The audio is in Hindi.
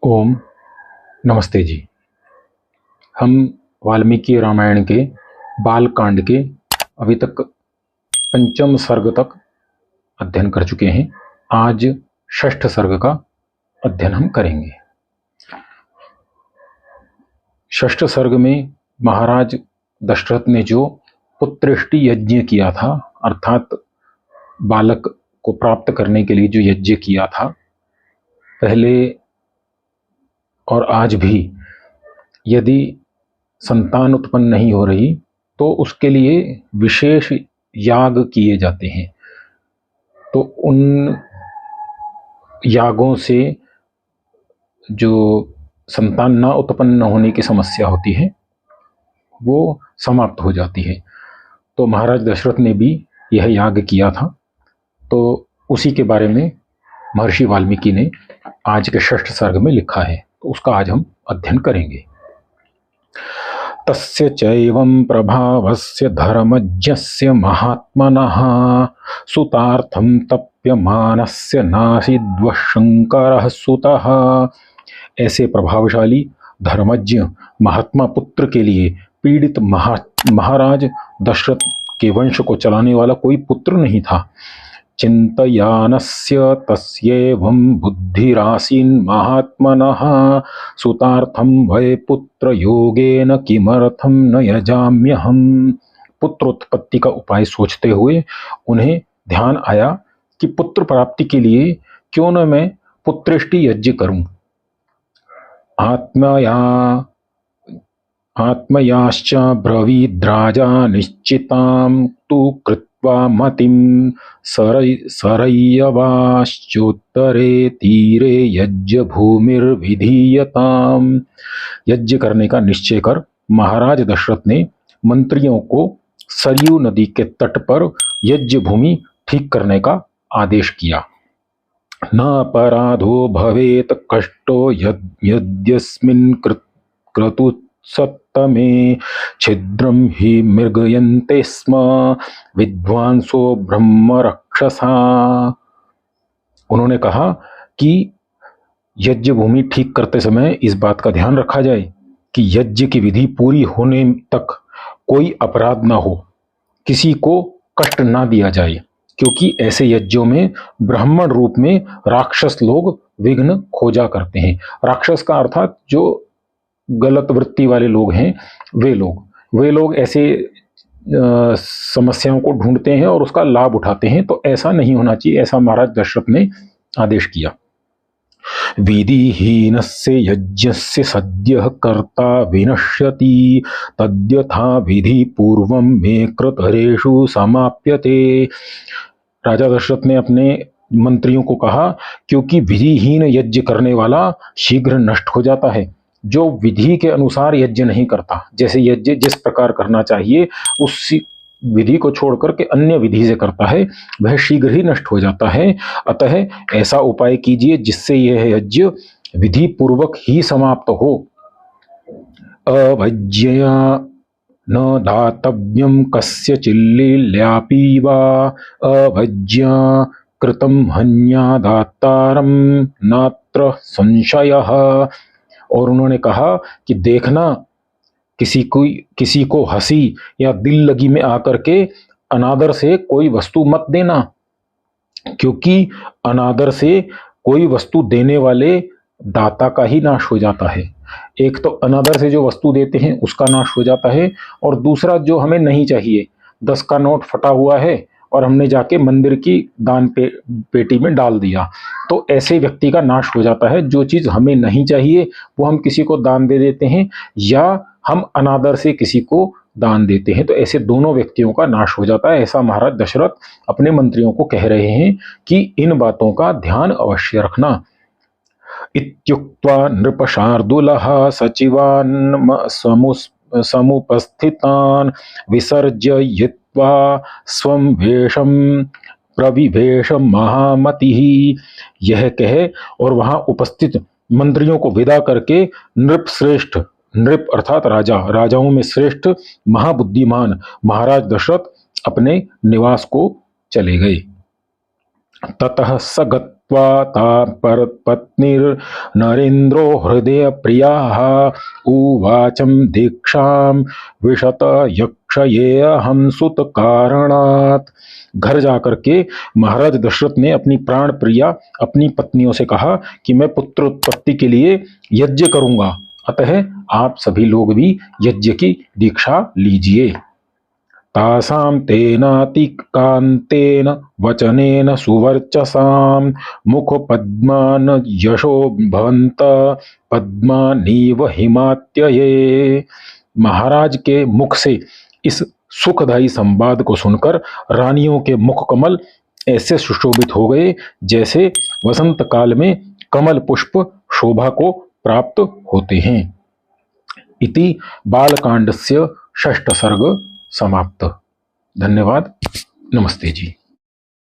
ओम नमस्ते जी। हम वाल्मीकि रामायण के बालकांड के अभी तक पंचम सर्ग तक अध्ययन कर चुके हैं। आज षष्ठ सर्ग का अध्ययन हम करेंगे। षष्ठ सर्ग में महाराज दशरथ ने जो पुत्रेष्टि यज्ञ किया था, अर्थात बालक को प्राप्त करने के लिए जो यज्ञ किया था, पहले और आज भी यदि संतान उत्पन्न नहीं हो रही तो उसके लिए विशेष याग किए जाते हैं। तो उन यागों से जो संतान न उत्पन्न होने की समस्या होती है वो समाप्त हो जाती है। तो महाराज दशरथ ने भी यह याग किया था। तो उसी के बारे में महर्षि वाल्मीकि ने आज के षष्ठ सर्ग में लिखा है, तो उसका आज हम अध्ययन करेंगे। तस्य चैवं प्रभावस्य धर्मज्ञस्य महात्मनः सुतार्थं तप्यमानस्य नासीद्वशंकरः सुतः। ऐसे प्रभावशाली धर्मज्ञ महात्मा पुत्र के लिए पीड़ित महाराज दशरथ के वंश को चलाने वाला कोई पुत्र नहीं था। चिंतयानस्य तस्येवं बुद्धिरासीन् महात्मनः सुतार्थं वै पुत्र योगेन किमर्थं न यजाम्यहम्। पुत्रोत्पत्ति का उपाय सोचते हुए उन्हें ध्यान आया कि पुत्र प्राप्ति के लिए क्यों न मैं पुत्रेष्टि यज्ञ करूं। आत्मयाश्च ब्रवीद्राजा निश्चितां तु कृत्वा मतिं सरय्यवाश्चोत्तरे तीरे यज्ञ भूमिर्विधीयताम्। यज्ञ करने का निश्चय कर महाराज दशरथ ने मंत्रियों को सरयू नदी के तट पर यज्ञ भूमि ठीक करने का आदेश किया। न अपराधो भवेत कष्टो यद्यस्मिन् क्रतुसत्तमे छिद्रं हि मृगयन्ते स्म विद्वांसो ब्रह्म रक्षसा। उन्होंने कहा कि यज्ञ भूमि ठीक करते समय इस बात का ध्यान रखा जाए कि यज्ञ की विधि पूरी होने तक कोई अपराध ना हो, किसी को कष्ट ना दिया जाए, क्योंकि ऐसे यज्ञों में ब्राह्मण रूप में राक्षस लोग विघ्न खोजा करते हैं। राक्षस का अर्थात जो गलत वृत्ति वाले लोग हैं, वे लोग ऐसे समस्याओं को ढूंढते हैं और उसका लाभ उठाते हैं। तो ऐसा नहीं होना चाहिए, ऐसा महाराज दशरथ ने आदेश किया। विधिहीनस्य यज्ञस्य सद्यः कर्ता विनश्यति तद्यथा विधि पूर्वं मे कृतरेषु समाप्यते। राजा दशरथ ने अपने मंत्रियों को कहा, क्योंकि विधिहीन यज्ञ करने वाला शीघ्र नष्ट हो जाता है। जो विधि के अनुसार यज्ञ नहीं करता, जैसे यज्ञ जिस प्रकार करना चाहिए उस विधि को छोड़ करके अन्य विधि से करता है, वह शीघ्र ही नष्ट हो जाता है। अतः ऐसा उपाय कीजिए जिससे यह यज्ञ विधि पूर्वक ही समाप्त हो। अवज्ञया न दातव्यं कस्य चिल्लील्यापि वा अवज्ञा कृतं हन्यादातारं नात्र संशयः। और उन्होंने कहा कि देखना, किसी को हंसी या दिल लगी में आकर के अनादर से कोई वस्तु मत देना, क्योंकि अनादर से कोई वस्तु देने वाले दाता का ही नाश हो जाता है। एक तो अनादर से जो वस्तु देते हैं उसका नाश हो जाता है, और दूसरा जो हमें नहीं चाहिए, 10 का नोट फटा हुआ है और हमने जाके मंदिर की दान पेटी में डाल दिया, तो ऐसे व्यक्ति का नाश हो जाता है। जो चीज़ हमें नहीं चाहिए वो हम किसी को दान दे देते हैं, या हम अनादर से किसी को दान देते हैं, तो ऐसे दोनों व्यक्तियों का नाश हो जाता है। ऐसा महाराज दशरथ अपने मंत्रियों को कह रहे हैं कि इन बातों का ध्यान अवश्य रखना। इत्युक्त्वा नृपशार्दूलः सचिवान् समुपस्थितान् विसर्जयित्वा स्वं वेशं प्रविवेश महामतिः। यह कहे और वहां उपस्थित मंत्रियों को विदा करके नृप श्रेष्ठ, नृप अर्थात राजा, राजाओं में श्रेष्ठ महाबुद्धिमान महाराज दशरथ अपने निवास को चले गए। ततः स श्रुत्वा तां पत्नीर्नरेन्द्रो हृदय प्रियाः उवाचं दीक्षां विशत यक्षये अहं सुत कारणात्। घर जाकर के महाराज दशरथ ने अपनी प्राण प्रिया अपनी पत्नियों से कहा कि मैं पुत्र उत्पत्ति के लिए यज्ञ करूंगा, अतः आप सभी लोग भी यज्ञ की दीक्षा लीजिए। तासां तेनातिकान्तेन वचनेन सुवर्चसां मुखपद्मान यशो भवन्त पद्मानीव हिमात्यये। महाराज के मुख से इस सुखदायी संवाद को सुनकर रानियों के मुख कमल ऐसे सुशोभित हो गए जैसे वसंत काल में कमल पुष्प शोभा को प्राप्त होते हैं। इति बालकांडस्य षष्ठ सर्ग समाप्त। धन्यवाद। नमस्ते जी।